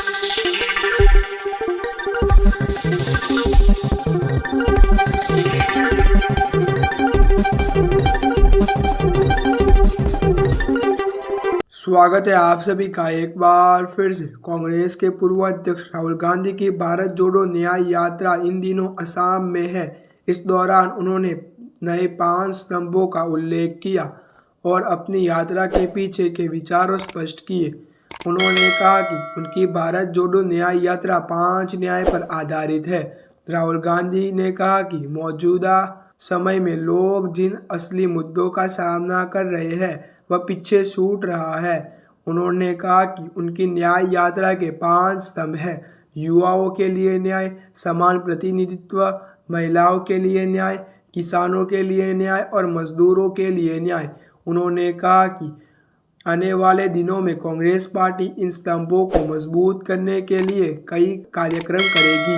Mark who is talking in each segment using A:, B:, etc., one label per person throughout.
A: स्वागत है आप सभी का एक बार फिर से। कांग्रेस के पूर्व अध्यक्ष राहुल गांधी की भारत जोड़ो न्याय यात्रा इन दिनों असम में है। इस दौरान उन्होंने नए 5 स्तंभों का उल्लेख किया और अपनी यात्रा के पीछे के विचारों स्पष्ट किए। उन्होंने कहा कि उनकी भारत जोड़ो न्याय यात्रा 5 न्याय पर आधारित है। राहुल गांधी ने कहा कि मौजूदा समय में लोग जिन असली मुद्दों का सामना कर रहे हैं वह पीछे छूट रहा है। उन्होंने कहा कि उनकी न्याय यात्रा के 5 स्तंभ हैं: युवाओं के लिए न्याय, समान प्रतिनिधित्व, महिलाओं के लिए न्याय, किसानों के लिए न्याय और मजदूरों के लिए न्याय। उन्होंने कहा कि आने वाले दिनों में कांग्रेस पार्टी इन स्तंभों को मजबूत करने के लिए कई कार्यक्रम करेगी।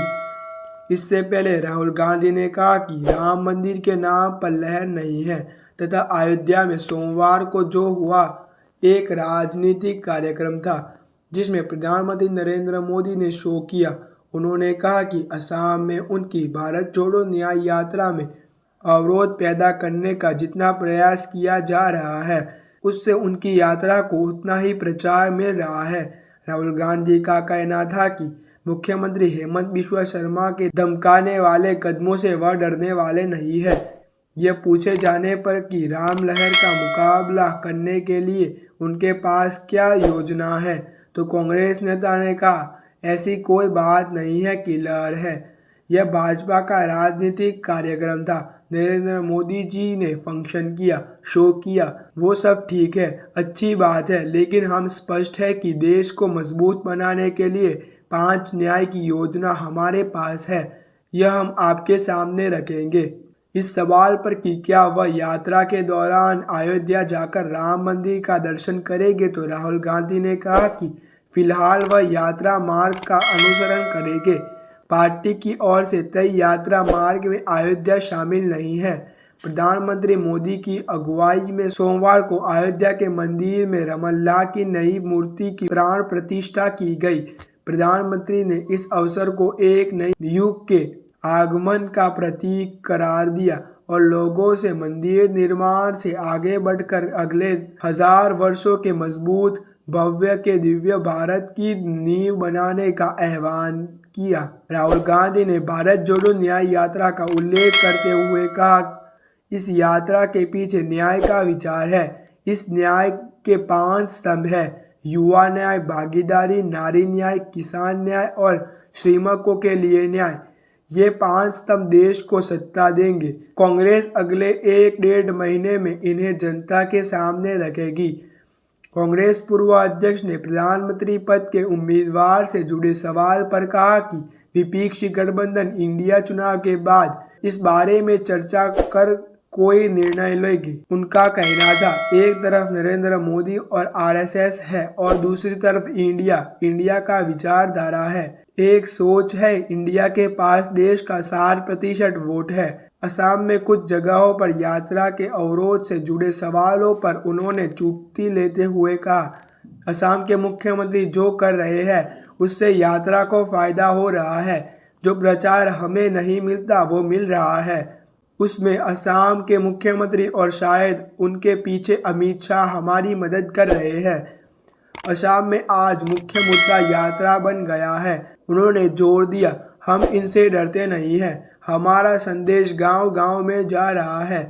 A: इससे पहले राहुल गांधी ने कहा कि राम मंदिर के नाम पर लहर नहीं है तथा अयोध्या में सोमवार को जो हुआ एक राजनीतिक कार्यक्रम था जिसमें प्रधानमंत्री नरेंद्र मोदी ने शो किया। उन्होंने कहा कि असम में उनकी भारत जोड़ो न्याय यात्रा में अवरोध पैदा करने का जितना प्रयास किया जा रहा है उससे उनकी यात्रा को उतना ही प्रचार मिल रहा है। राहुल गांधी का कहना था कि मुख्यमंत्री हेमंत बिश्वा शर्मा के धमकाने वाले कदमों से वह डरने वाले नहीं है। यह पूछे जाने पर कि राम लहर का मुकाबला करने के लिए उनके पास क्या योजना है तो कांग्रेस नेता ने कहा, ऐसी कोई बात नहीं है कि लहर है। यह भाजपा का राजनीतिक कार्यक्रम था। नरेंद्र मोदी जी ने फंक्शन किया, शो किया, वो सब ठीक है, अच्छी बात है, लेकिन हम स्पष्ट है कि देश को मजबूत बनाने के लिए 5 न्याय की योजना हमारे पास है। यह हम आपके सामने रखेंगे। इस सवाल पर कि क्या वह यात्रा के दौरान अयोध्या जाकर राम मंदिर का दर्शन करेंगे तो राहुल गांधी ने कहा कि फिलहाल वह यात्रा मार्ग का अनुसरण करेंगे। पार्टी की ओर से तय यात्रा मार्ग में अयोध्या शामिल नहीं है। प्रधानमंत्री मोदी की अगुवाई में सोमवार को अयोध्या के मंदिर में रामलला की नई मूर्ति की प्राण प्रतिष्ठा की गई। प्रधानमंत्री ने इस अवसर को एक नए युग के आगमन का प्रतीक करार दिया और लोगों से मंदिर निर्माण से आगे बढ़कर अगले 1000 वर्षों के मजबूत भव्य के दिव्य भारत की नींव बनाने का आह्वान किया। राहुल गांधी ने भारत जोड़ो न्याय यात्रा का उल्लेख करते हुए कहा, इस यात्रा के पीछे न्याय का विचार है। इस न्याय के 5 स्तंभ हैं: युवा न्याय, भागीदारी, नारी न्याय, किसान न्याय और श्रमिकों के लिए न्याय। ये 5 स्तंभ देश को सत्ता देंगे। कांग्रेस अगले 1-1.5 महीने में इन्हें जनता के सामने रखेगी। कांग्रेस पूर्व अध्यक्ष ने प्रधानमंत्री पद के उम्मीदवार से जुड़े सवाल पर कहा कि विपक्षी गठबंधन इंडिया चुनाव के बाद इस बारे में चर्चा कर कोई निर्णय लेगी। उनका कहना था, एक तरफ नरेंद्र मोदी और आरएसएस है और दूसरी तरफ इंडिया का विचारधारा है। एक सोच है, इंडिया के पास देश का 60% वोट है। असम में कुछ जगहों पर यात्रा के अवरोध से जुड़े सवालों पर उन्होंने चुटकी लेते हुए कहा, असम के मुख्यमंत्री जो कर रहे हैं उससे यात्रा को फायदा हो रहा है। जो प्रचार हमें नहीं मिलता वो मिल रहा है, उसमें असम के मुख्यमंत्री और शायद उनके पीछे अमित शाह हमारी मदद कर रहे हैं। असम में आज मुख्य मुद्दा यात्रा बन गया है। उन्होंने जोर दिया, हम इनसे डरते नहीं हैं। हमारा संदेश गांव-गांव में जा रहा है।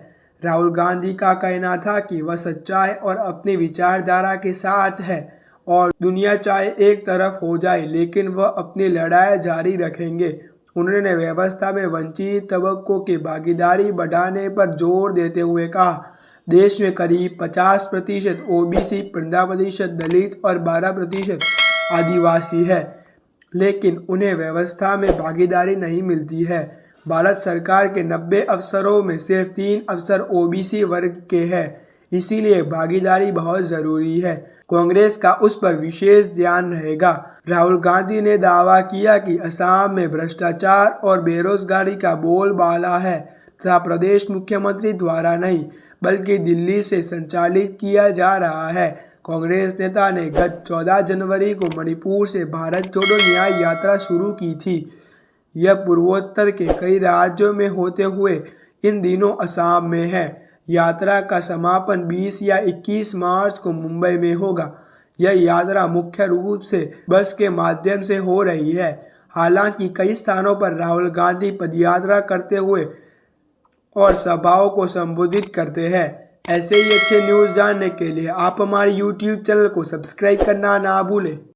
A: राहुल गांधी का कहना था कि वह सच्चाई और अपनी विचारधारा के साथ है और दुनिया चाहे एक तरफ हो जाए लेकिन वह अपनी लड़ाई जारी रखेंगे। उन्होंने व्यवस्था में वंचित तबकों की भागीदारी बढ़ाने पर जोर देते हुए कहा, देश में करीब 50% ओबीसी, 15% दलित और 12% आदिवासी है, लेकिन उन्हें व्यवस्था में भागीदारी नहीं मिलती है। भारत सरकार के 90 अफसरों में सिर्फ 3 अफसर ओबीसी वर्ग के हैं, इसीलिए भागीदारी बहुत ज़रूरी है। कांग्रेस का उस पर विशेष ध्यान रहेगा। राहुल गांधी ने दावा किया कि असम में भ्रष्टाचार और बेरोजगारी का बोलबाला है तथा प्रदेश मुख्यमंत्री द्वारा नहीं बल्कि दिल्ली से संचालित किया जा रहा है। कांग्रेस नेता ने गत 14 जनवरी को मणिपुर से भारत जोड़ो न्याय यात्रा शुरू की थी। यह पूर्वोत्तर के कई राज्यों में होते हुए इन दिनों असम में है। यात्रा का समापन 20 या 21 मार्च को मुंबई में होगा। यह यात्रा मुख्य रूप से बस के माध्यम से हो रही है। हालांकि कई स्थानों पर राहुल गांधी पदयात्रा करते हुए और सभाओं को संबोधित करते हैं। ऐसे ही अच्छे न्यूज़ जानने के लिए आप हमारे YouTube चैनल को सब्सक्राइब करना ना भूलें।